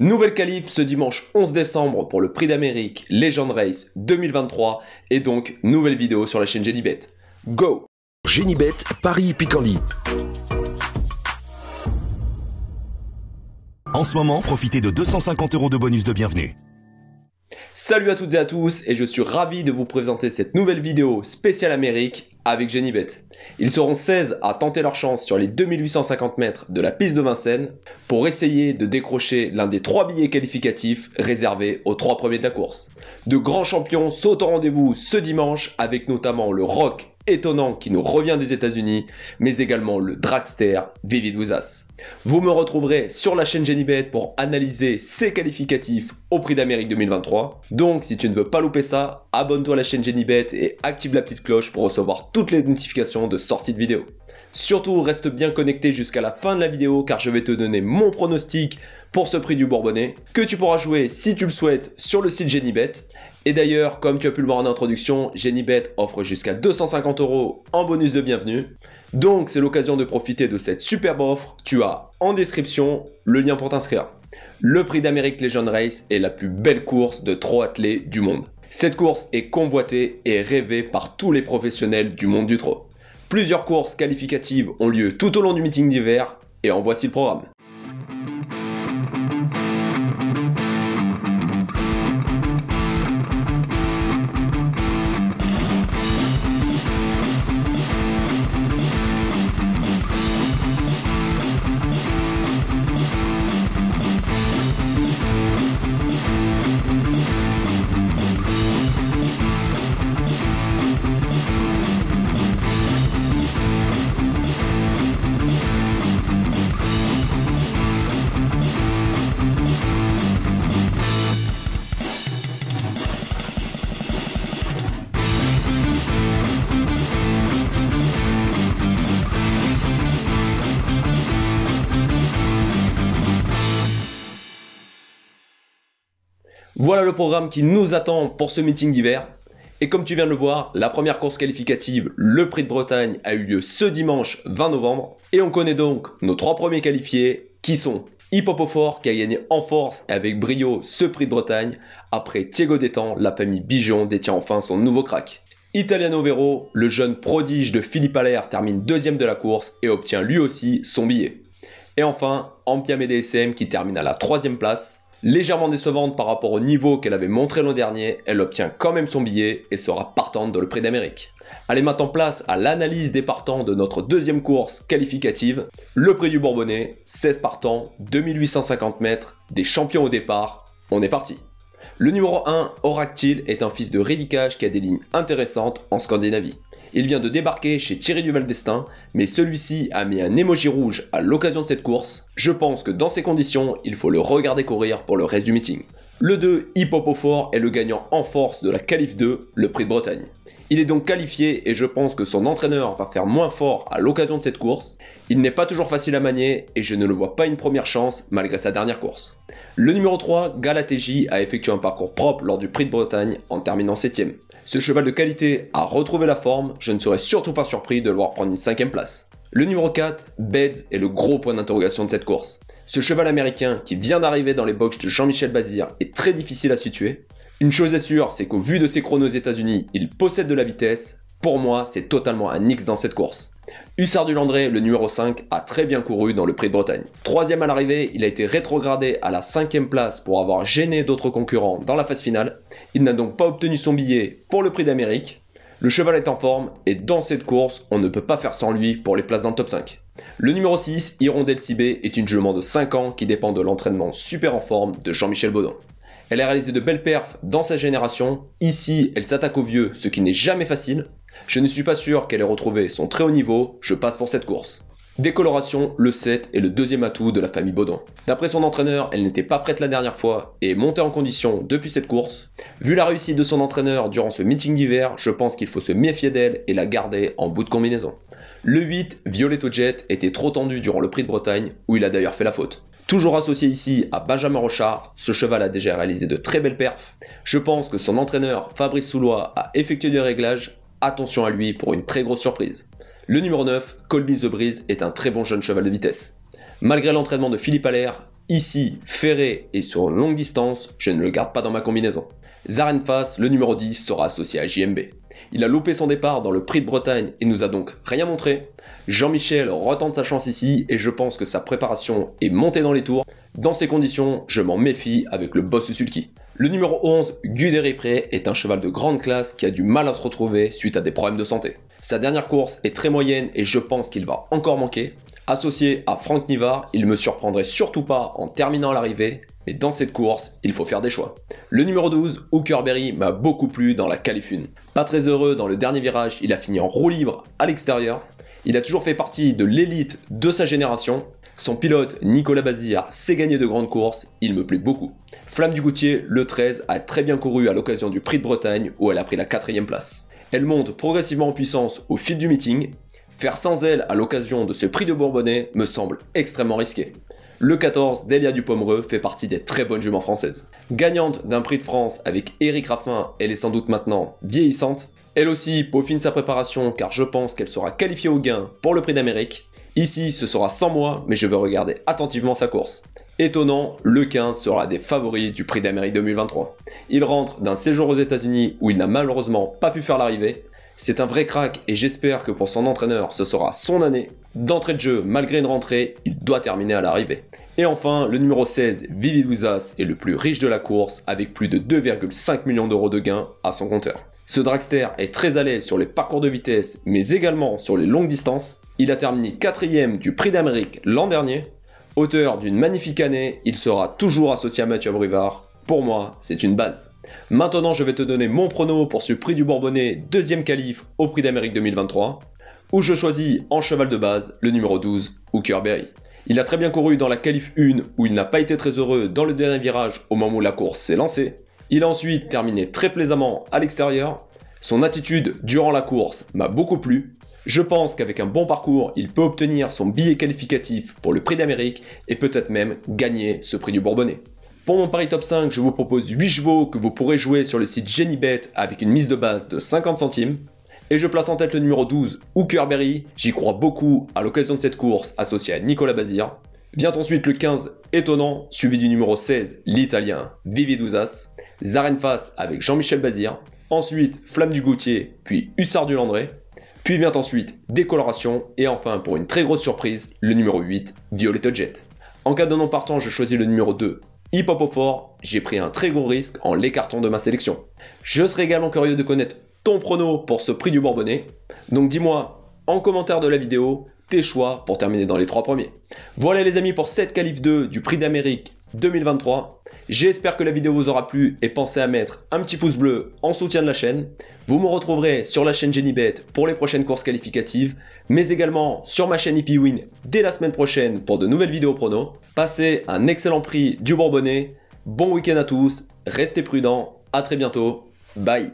Nouvelle qualif ce dimanche 11 décembre pour le Prix d'Amérique Legend Race 2023 et donc nouvelle vidéo sur la chaîne Genibet. Go! Genibet, Paris Picardie. En ce moment, profitez de 250 € de bonus de bienvenue. Salut à toutes et à tous et je suis ravi de vous présenter cette nouvelle vidéo spéciale Amérique avec Genibet. Ils seront 16 à tenter leur chance sur les 2850 mètres de la piste de Vincennes pour essayer de décrocher l'un des 3 billets qualificatifs réservés aux 3 premiers de la course. De grands champions sautent au rendez-vous ce dimanche avec notamment le Rock étonnant qui nous revient des États-Unis, mais également le Dragster Vivid Wizas. Vous me retrouverez sur la chaîne Genibet pour analyser ces qualificatifs au Prix d'Amérique 2023. Donc si tu ne veux pas louper ça, abonne-toi à la chaîne Genibet et active la petite cloche pour recevoir toutes les notifications de sortie de vidéo. Surtout reste bien connecté jusqu'à la fin de la vidéo car je vais te donner mon pronostic pour ce prix du Bourbonnais que tu pourras jouer si tu le souhaites sur le site Genibet. Et d'ailleurs, comme tu as pu le voir en introduction, Genibet offre jusqu'à 250 € en bonus de bienvenue. Donc c'est l'occasion de profiter de cette superbe offre. Tu as en description le lien pour t'inscrire. Le Prix d'Amérique Legend Race est la plus belle course de trot attelé du monde. Cette course est convoitée et rêvée par tous les professionnels du monde du trot. Plusieurs courses qualificatives ont lieu tout au long du meeting d'hiver et en voici le programme. Voilà le programme qui nous attend pour ce meeting d'hiver. Et comme tu viens de le voir, la première course qualificative, le Prix de Bretagne, a eu lieu ce dimanche 20 novembre. Et on connaît donc nos 3 premiers qualifiés qui sont Hip Hop au Fort qui a gagné en force et avec brio ce Prix de Bretagne. Après Thiego Détang, la famille Bijon détient enfin son nouveau crack. Italiano Vero, le jeune prodige de Philippe Allaire, termine 2e de la course et obtient lui aussi son billet. Et enfin, Ampiam DSM qui termine à la 3e place. Légèrement décevante par rapport au niveau qu'elle avait montré l'an dernier, elle obtient quand même son billet et sera partante dans le Prix d'Amérique. Allez maintenant place à l'analyse des partants de notre deuxième course qualificative, le Prix du Bourbonnais, 16 partants, 2850 mètres, des champions au départ, on est parti. Le numéro 1, Oractile, est un fils de Rédicage qui a des lignes intéressantes en Scandinavie. Il vient de débarquer chez Thierry Duval d'Estaing, mais celui-ci a mis un emoji rouge à l'occasion de cette course. Je pense que dans ces conditions, il faut le regarder courir pour le reste du meeting. Le 2, Hip Hop au Fort, est le gagnant en force de la qualif 2, le Prix de Bretagne. Il est donc qualifié et je pense que son entraîneur va faire moins fort à l'occasion de cette course. Il n'est pas toujours facile à manier et je ne le vois pas une première chance malgré sa dernière course. Le numéro 3, Galatéji, a effectué un parcours propre lors du Prix de Bretagne en terminant 7ème. Ce cheval de qualité a retrouvé la forme, je ne serais surtout pas surpris de le voir prendre une 5ème place. Le numéro 4, Beds, est le gros point d'interrogation de cette course. Ce cheval américain qui vient d'arriver dans les boxes de Jean-Michel Bazir est très difficile à situer. Une chose est sûre, c'est qu'au vu de ses chronos aux États-Unis, il possède de la vitesse. Pour moi, c'est totalement un X dans cette course. Hussard du Landré, le numéro 5, a très bien couru dans le Prix de Bretagne. 3ème à l'arrivée, il a été rétrogradé à la 5ème place pour avoir gêné d'autres concurrents dans la phase finale. Il n'a donc pas obtenu son billet pour le Prix d'Amérique. Le cheval est en forme et dans cette course, on ne peut pas faire sans lui pour les places dans le top 5. Le numéro 6, Hirondelle Cibé, est une jument de 5 ans qui dépend de l'entraînement super en forme de Jean-Michel Baudin. Elle a réalisé de belles perfs dans sa génération. Ici, elle s'attaque aux vieux, ce qui n'est jamais facile. Je ne suis pas sûr qu'elle ait retrouvé son très haut niveau, je passe pour cette course. Décoloration, le 7 est le deuxième atout de la famille Baudin. D'après son entraîneur, elle n'était pas prête la dernière fois et est montée en condition depuis cette course. Vu la réussite de son entraîneur durant ce meeting d'hiver, je pense qu'il faut se méfier d'elle et la garder en bout de combinaison. Le 8, Violetto Jet, était trop tendu durant le Prix de Bretagne, où il a d'ailleurs fait la faute. Toujours associé ici à Benjamin Rochard, ce cheval a déjà réalisé de très belles perfs. Je pense que son entraîneur Fabrice Soulois a effectué des réglages. Attention à lui pour une très grosse surprise. Le numéro 9, Colby The Breeze, est un très bon jeune cheval de vitesse. Malgré l'entraînement de Philippe Allaire, Ici, ferré et sur une longue distance, je ne le garde pas dans ma combinaison. Zarenfass, le numéro 10, sera associé à JMB. Il a loupé son départ dans le Prix de Bretagne et nous a donc rien montré. Jean-Michel retente sa chance ici et je pense que sa préparation est montée dans les tours. Dans ces conditions, je m'en méfie avec le boss Sulky. Le numéro 11, Guderipré, est un cheval de grande classe qui a du mal à se retrouver suite à des problèmes de santé. Sa dernière course est très moyenne et je pense qu'il va encore manquer. Associé à Franck Nivard, il me surprendrait surtout pas en terminant à l'arrivée, mais dans cette course, il faut faire des choix. Le numéro 12, Hookerberry, m'a beaucoup plu dans la qualif 1. Pas très heureux dans le dernier virage, il a fini en roue libre à l'extérieur. Il a toujours fait partie de l'élite de sa génération. Son pilote, Nicolas Bazir, sait gagner de grandes courses, il me plaît beaucoup. Flamme du Goutier, le 13, a très bien couru à l'occasion du Prix de Bretagne où elle a pris la 4e place. Elle monte progressivement en puissance au fil du meeting. Faire sans elle à l'occasion de ce Prix de Bourbonnais me semble extrêmement risqué. Le 14, Delia Dupomereux, fait partie des très bonnes juments françaises. Gagnante d'un Prix de France avec Éric Raffin, elle est sans doute maintenant vieillissante. Elle aussi peaufine sa préparation car je pense qu'elle sera qualifiée au gain pour le Prix d'Amérique. Ici, ce sera sans moi, mais je vais regarder attentivement sa course. Étonnant, le 15 sera des favoris du Prix d'Amérique 2023. Il rentre d'un séjour aux États-Unis où il n'a malheureusement pas pu faire l'arrivée. C'est un vrai crack et j'espère que pour son entraîneur, ce sera son année. D'entrée de jeu, malgré une rentrée, il doit terminer à l'arrivée. Et enfin, le numéro 16, Vividouzas, est le plus riche de la course avec plus de 2,5 millions d'euros de gains à son compteur. Ce dragster est très à l'aise sur les parcours de vitesse, mais également sur les longues distances. Il a terminé 4e du Prix d'Amérique l'an dernier. Auteur d'une magnifique année, il sera toujours associé à Mathieu Abrivard. Pour moi, c'est une base. Maintenant, je vais te donner mon prono pour ce Prix du Bourbonnais 2e qualif au Prix d'Amérique 2023, où je choisis en cheval de base le numéro 12, Hookerberry. Il a très bien couru dans la qualif 1 où il n'a pas été très heureux dans le dernier virage au moment où la course s'est lancée. Il a ensuite terminé très plaisamment à l'extérieur. Son attitude durant la course m'a beaucoup plu. Je pense qu'avec un bon parcours, il peut obtenir son billet qualificatif pour le Prix d'Amérique et peut-être même gagner ce Prix du Bourbonnais. Pour mon pari top 5, je vous propose 8 chevaux que vous pourrez jouer sur le site Genibet avec une mise de base de 50 centimes. Et je place en tête le numéro 12, Hookerberry. J'y crois beaucoup à l'occasion de cette course associée à Nicolas Bazir. Vient ensuite le 15, Étonnant, suivi du numéro 16, l'Italien Vividouzas. Zarenfass avec Jean-Michel Bazir. Ensuite, Flamme du Goutier, puis Hussard du Landré. Puis vient ensuite Décoloration. Et enfin, pour une très grosse surprise, le numéro 8, Violetta Jet. En cas de non partant, je choisis le numéro 2, Hip Hop au fort. J'ai pris un très gros risque en l'écartant de ma sélection. Je serais également curieux de connaître ton prono pour ce Prix du Bourbonnais. Donc dis-moi en commentaire de la vidéo tes choix pour terminer dans les 3 premiers. Voilà les amis pour cette qualif 2 du Prix d'Amérique 2023. J'espère que la vidéo vous aura plu et pensez à mettre un petit pouce bleu en soutien de la chaîne. Vous me retrouverez sur la chaîne Genibet pour les prochaines courses qualificatives, mais également sur ma chaîne EPWin dès la semaine prochaine pour de nouvelles vidéos pronos. Passez un excellent Prix du Bourbonnais. Bon week-end à tous, restez prudents, à très bientôt, bye.